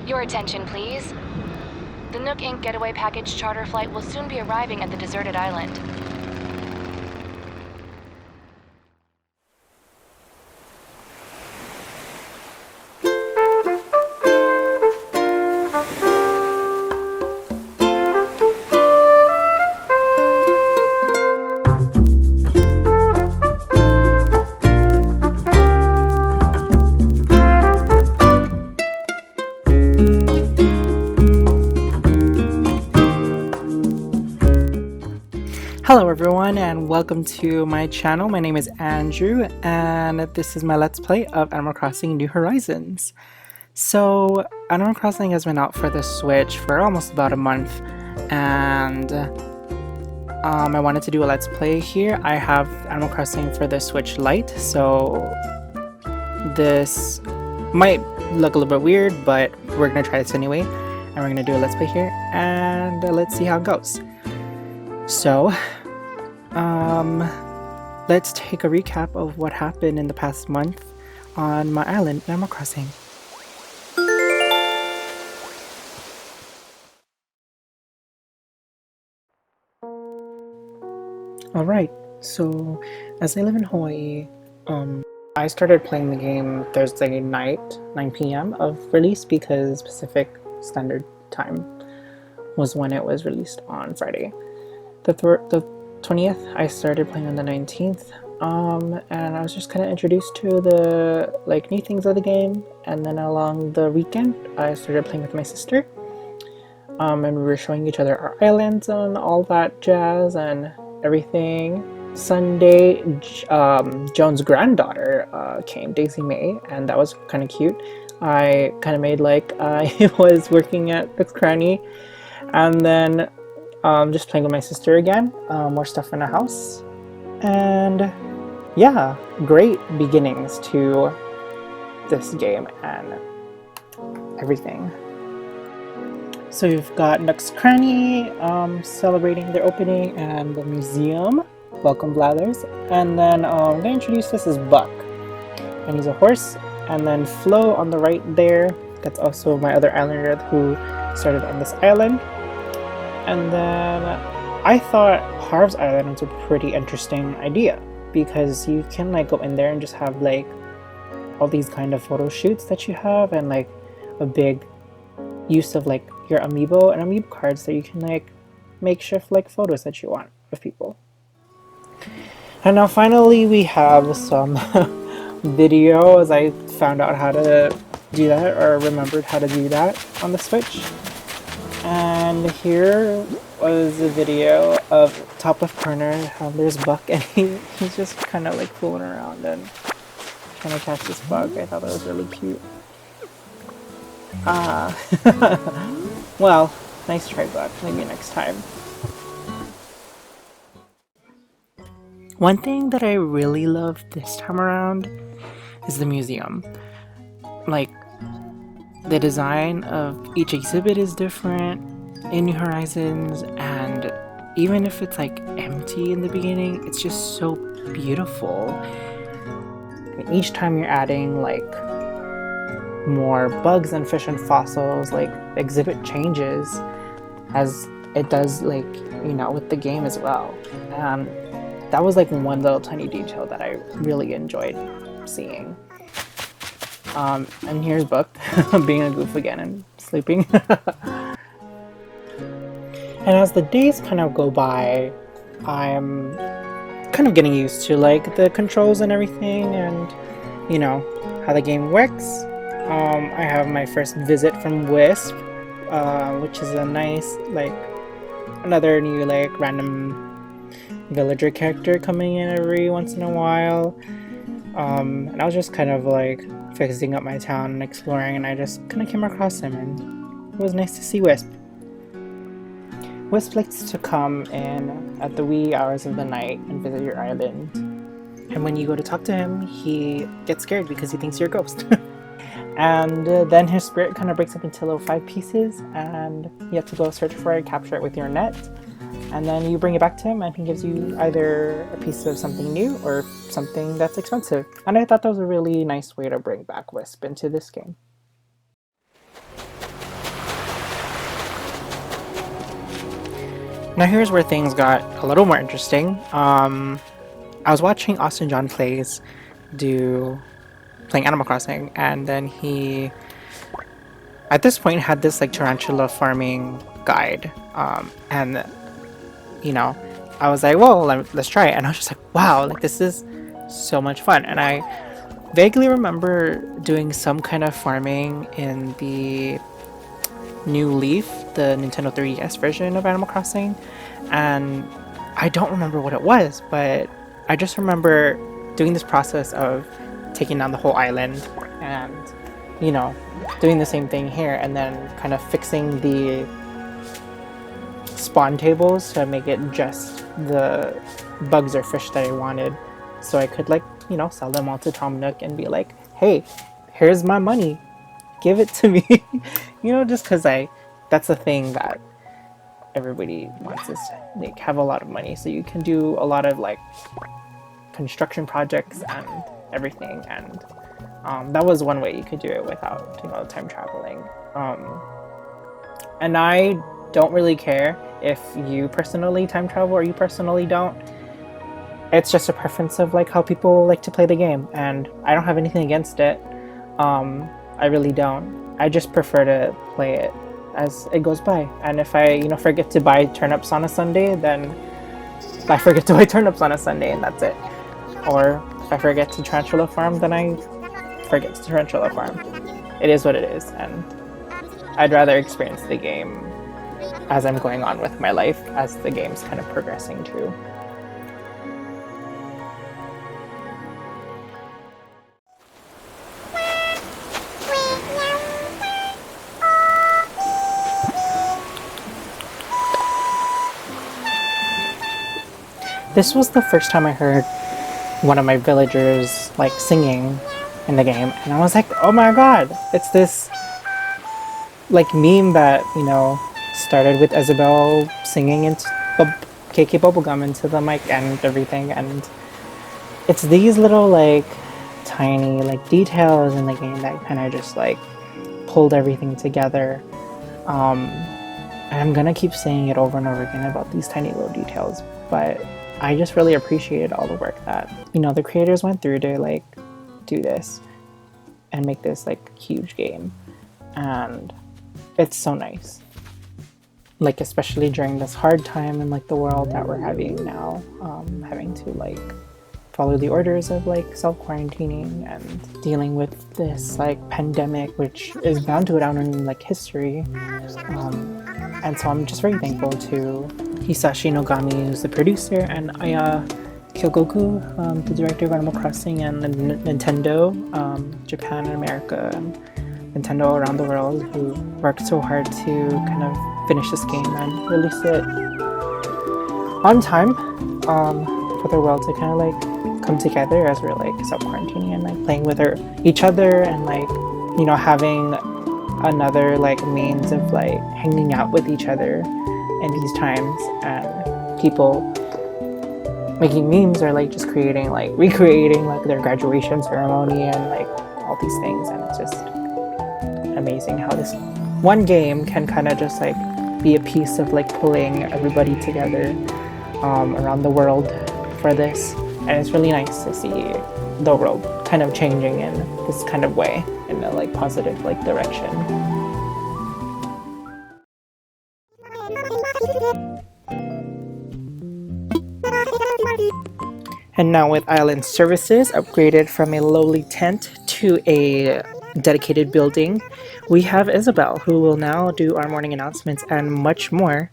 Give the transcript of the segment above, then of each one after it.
Your attention, please. The Nook Inc. Getaway Package charter flight will soon be arriving at the deserted island. Hello everyone and welcome to my channel. My name is Andrew and this is my Let's Play of Animal Crossing New Horizons. So Animal Crossing has been out for the Switch for almost about a month and I wanted to do a Let's Play here. I have Animal Crossing for the Switch Lite, so this might look a little bit weird, but we're going to try this anyway and we're going to do a Let's Play here and let's see how it goes. So, let's take a recap of what happened in the past month on my island, Animal Crossing. Alright, so as I live in Hawaii, I started playing the game Thursday night, 9 p.m. of release because Pacific Standard Time was when it was released on Friday. The 20th, I started playing on the 19th, and I was just kind of introduced to the new things of the game, and then along the weekend, I started playing with my sister, and we were showing each other our islands and all that jazz and everything. Sunday, Joan's granddaughter came, Daisy May, and that was kind of cute. I kind of made like I was working at Nook's Cranny, and then just playing with my sister again, more stuff in the house, and yeah, great beginnings to this game and everything. So you've got Nook's Cranny celebrating their opening and the museum. Welcome Blathers. And then I'm going to introduce this as Buck, and he's a horse. And then Flo on the right there, that's also my other islander who started on this island. And then I thought Harv's Island was a pretty interesting idea because you can go in there and just have all these kind of photo shoots that you have, and a big use of your amiibo and amiibo cards that you can makeshift photos that you want of people. And now finally we have some video, as I found out how to do that, or remembered how to do that on the Switch. And here was a video of top left corner, there's Buck, and he's just kind of fooling around and trying to catch this bug. I thought that was really cute. Well, nice try, Buck. Maybe next time. One thing that I really love this time around is the museum. The design of each exhibit is different in New Horizons, and even if it's empty in the beginning, it's just so beautiful. And each time you're adding more bugs and fish and fossils, exhibit changes as it does with the game as well. That was one little tiny detail that I really enjoyed seeing. And here's Buck being a goof again and sleeping. And as the days kind of go by, I'm kind of getting used to the controls and everything, and how the game works. I have my first visit from Wisp, which is a nice another new random villager character coming in every once in a while. And I was just kind of fixing up my town and exploring, and I just kind of came across him, and it was nice to see Wisp. Wisp likes to come in at the wee hours of the night and visit your island, and when you go to talk to him, he gets scared because he thinks you're a ghost. And then his spirit kind of breaks up into little 5 pieces, and you have to go search for it, capture it with your net, and then you bring it back to him, and he gives you either a piece of something new or something that's expensive. And I thought that was a really nice way to bring back Wisp into this game. Now here's where things got a little more interesting. I was watching Austin John Plays playing Animal Crossing, and then he at this point had this like tarantula farming guide, and you know, I was like, well, let's try it, and I was just like, wow, like this is so much fun. And I vaguely remember doing some kind of farming in the New Leaf, the Nintendo 3DS version of Animal Crossing, and I don't remember what it was, but I just remember doing this process of taking down the whole island and, you know, doing the same thing here, and then kind of fixing the spawn tables to make it just the bugs or fish that I wanted, so I could, like, you know, sell them all to Tom Nook and be like, hey, here's my money, give it to me. You know, just because that's the thing that everybody wants, is like have a lot of money so you can do a lot of like construction projects and everything. And that was one way you could do it without, you know, time traveling. And I don't really care if you personally time travel or you personally don't. It's just a preference of like how people like to play the game, and I don't have anything against it. I really don't. I just prefer to play it as it goes by. And if I, you know, forget to buy turnips on a Sunday, then I forget to buy turnips on a Sunday, and that's it. Or if I forget to tarantula farm, then I forget to tarantula farm. It is what it is, and I'd rather experience the game as I'm going on with my life, as the game's kind of progressing too. This was the first time I heard one of my villagers like singing in the game, and I was like, oh my god, it's this like meme that, you know, started with Isabelle singing into KK Bubblegum into the mic and everything, and it's these little like tiny like details in the game that kind of just like pulled everything together. And I'm gonna keep saying it over and over again about these tiny little details, but I just really appreciated all the work that, you know, the creators went through to like do this and make this like huge game. And it's so nice, like especially during this hard time in like the world that we're having now, having to like follow the orders of like self-quarantining and dealing with this like pandemic, which is bound to go down in like history. And so I'm just very thankful to Hisashi Nogami, who's the producer, and Aya Kyogoku, the director of Animal Crossing, and Nintendo, Japan and America, and Nintendo around the world, who worked so hard to kind of finish this game and release it on time, for the world to kind of like come together as we're like self-quarantining and like playing with each other, and like, you know, having another like means of like hanging out with each other in these times, and people making memes or like just recreating like their graduation ceremony and like all these things. And it's just amazing how this one game can kind of just like be a piece of like pulling everybody together around the world for this. And it's really nice to see the world kind of changing in this kind of way, in a like positive like direction. And now with island services upgraded from a lowly tent to a dedicated building, we have Isabelle, who will now do our morning announcements and much more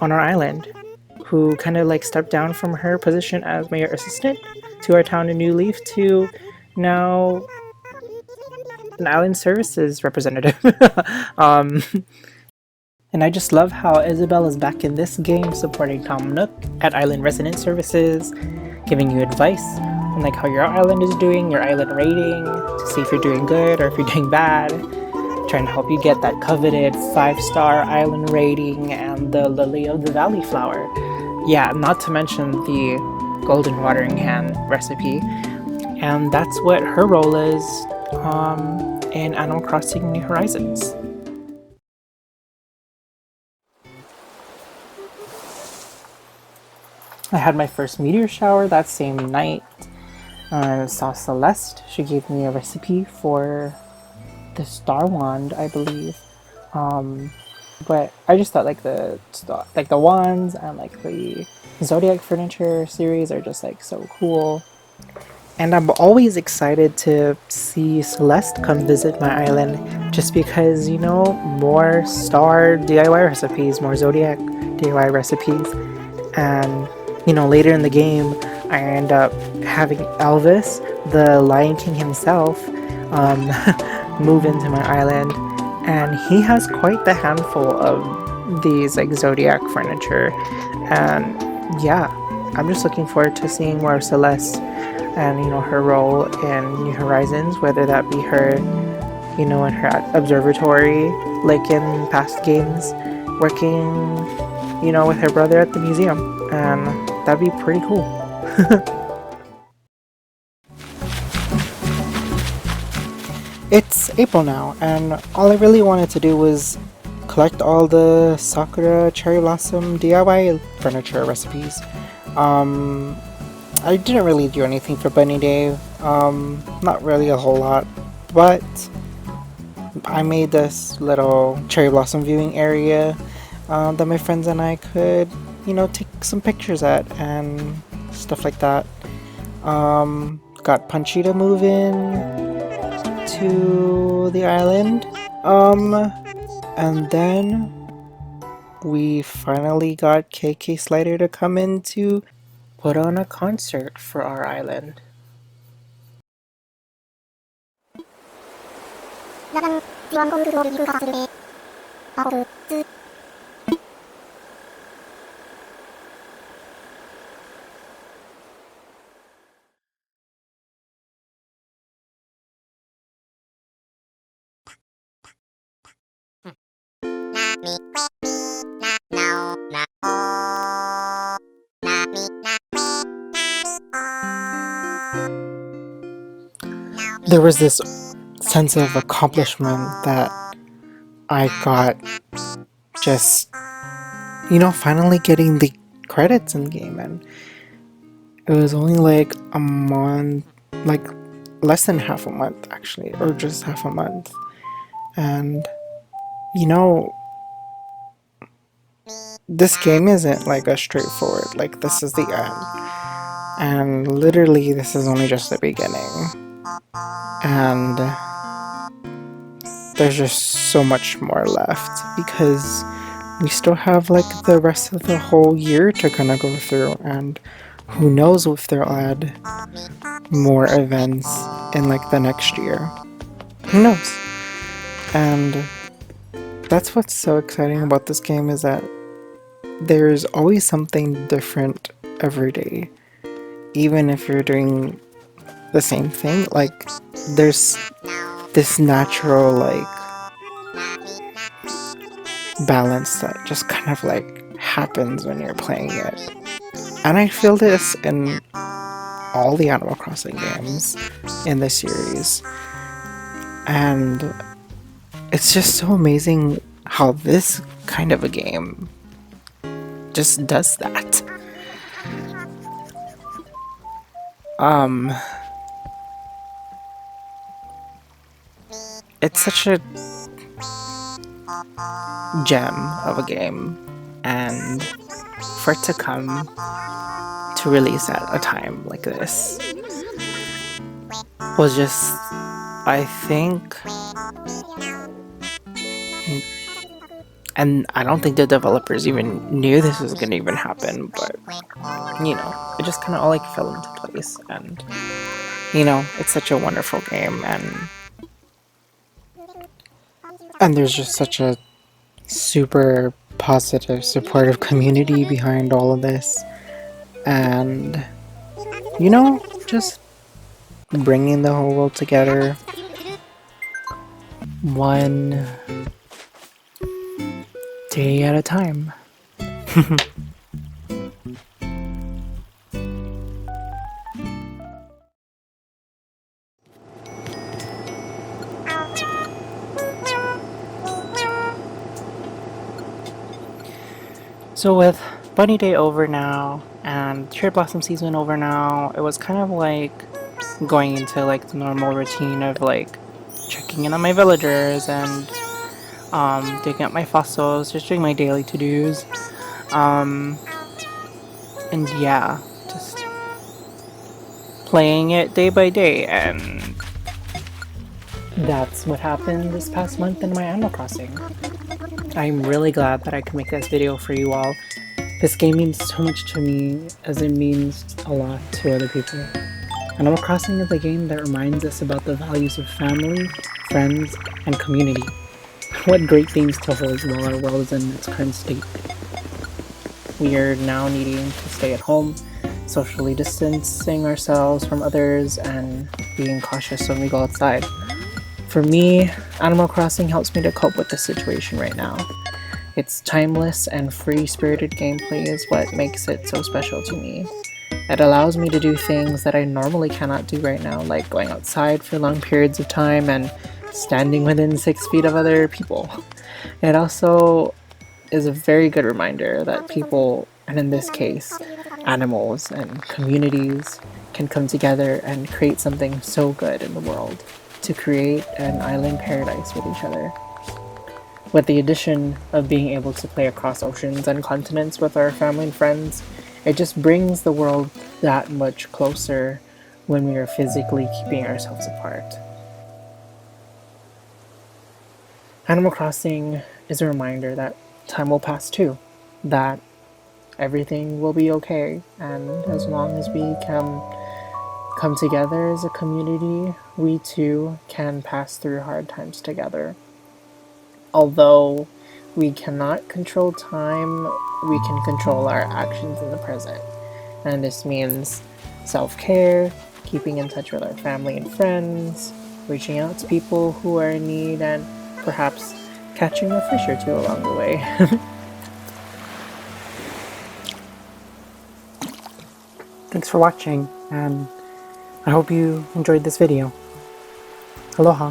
on our island, who kind of like stepped down from her position as mayor assistant to our town in New Leaf to now an island services representative. And I just love how Isabelle is back in this game supporting Tom Nook at Island Resident Services, giving you advice on like how your island is doing, your island rating, to see if you're doing good or if you're doing bad, trying to help you get that coveted 5-star island rating and the Lily of the Valley flower. Yeah, not to mention the golden watering can recipe. And that's what her role is in Animal Crossing New Horizons. I had my first meteor shower that same night. I saw Celeste. She gave me a recipe for the star wand, I believe. But I just thought like the wands and like the zodiac furniture series are just like so cool. And I'm always excited to see Celeste come visit my island just because, you know, more star DIY recipes, more zodiac DIY recipes. And, you know, later in the game, I end up having Elvis, the Lion King himself, um, move into my island. And he has quite the handful of these like zodiac furniture. And yeah, I'm just looking forward to seeing more of Celeste and, you know, her role in New Horizons, whether that be her, you know, in her observatory, like in past games, working, you know, with her brother at the museum, and that'd be pretty cool. It's April now, and all I really wanted to do was collect all the Sakura Cherry Blossom DIY furniture recipes. Um, I didn't really do anything for Bunny Day, not really a whole lot, but I made this little cherry blossom viewing area that my friends and I could, you know, take some pictures at and stuff like that. Got Punchy to move in to the island, and then we finally got KK Slider to come in to put on a concert for our island. There was this sense of accomplishment that I got just, you know, finally getting the credits in the game, and it was only like a month, like less than half a month actually, or just half a month. And, you know, this game isn't like a straightforward, like, this is the end. And literally, this is only just the beginning. And there's just so much more left because we still have like the rest of the whole year to kind of go through, and who knows if they'll add more events in like the next year. Who knows? And that's what's so exciting about this game, is that there's always something different every day. Even if you're doing the same thing, like there's this natural like balance that just kind of like happens when you're playing it. And I feel this in all the Animal Crossing games in the series. And it's just so amazing how this kind of a game just does that. It's such a gem of a game, and for it to come to release at a time like this was just, I think, and I don't think the developers even knew this was gonna even happen, but, you know, it just kind of all like fell into place. And, you know, it's such a wonderful game, and there's just such a super positive, supportive community behind all of this. And, you know, just bringing the whole world together one day at a time. So with bunny day over now and cherry blossom season over now, it was kind of like going into like the normal routine of like checking in on my villagers and digging up my fossils, just doing my daily to-dos. And yeah, just playing it day by day, and that's what happened this past month in my Animal Crossing. I'm really glad that I could make this video for you all. This game means so much to me as it means a lot to other people. Animal Crossing is a game that reminds us about the values of family, friends, and community. What great things to hold while our world is in its current state. We are now needing to stay at home, socially distancing ourselves from others, and being cautious when we go outside. For me, Animal Crossing helps me to cope with the situation right now. Its timeless and free-spirited gameplay is what makes it so special to me. It allows me to do things that I normally cannot do right now, like going outside for long periods of time and standing within 6 feet of other people. It also is a very good reminder that people, and in this case, animals and communities, can come together and create something so good in the world, to create an island paradise with each other. With the addition of being able to play across oceans and continents with our family and friends, it just brings the world that much closer when we are physically keeping ourselves apart. Animal Crossing is a reminder that time will pass too, that everything will be okay, and as long as we can come together as a community, we too can pass through hard times together. Although we cannot control time, we can control our actions in the present. And this means self-care, keeping in touch with our family and friends, reaching out to people who are in need, and perhaps catching a fish or two along the way. Thanks for watching, and I hope you enjoyed this video. Aloha!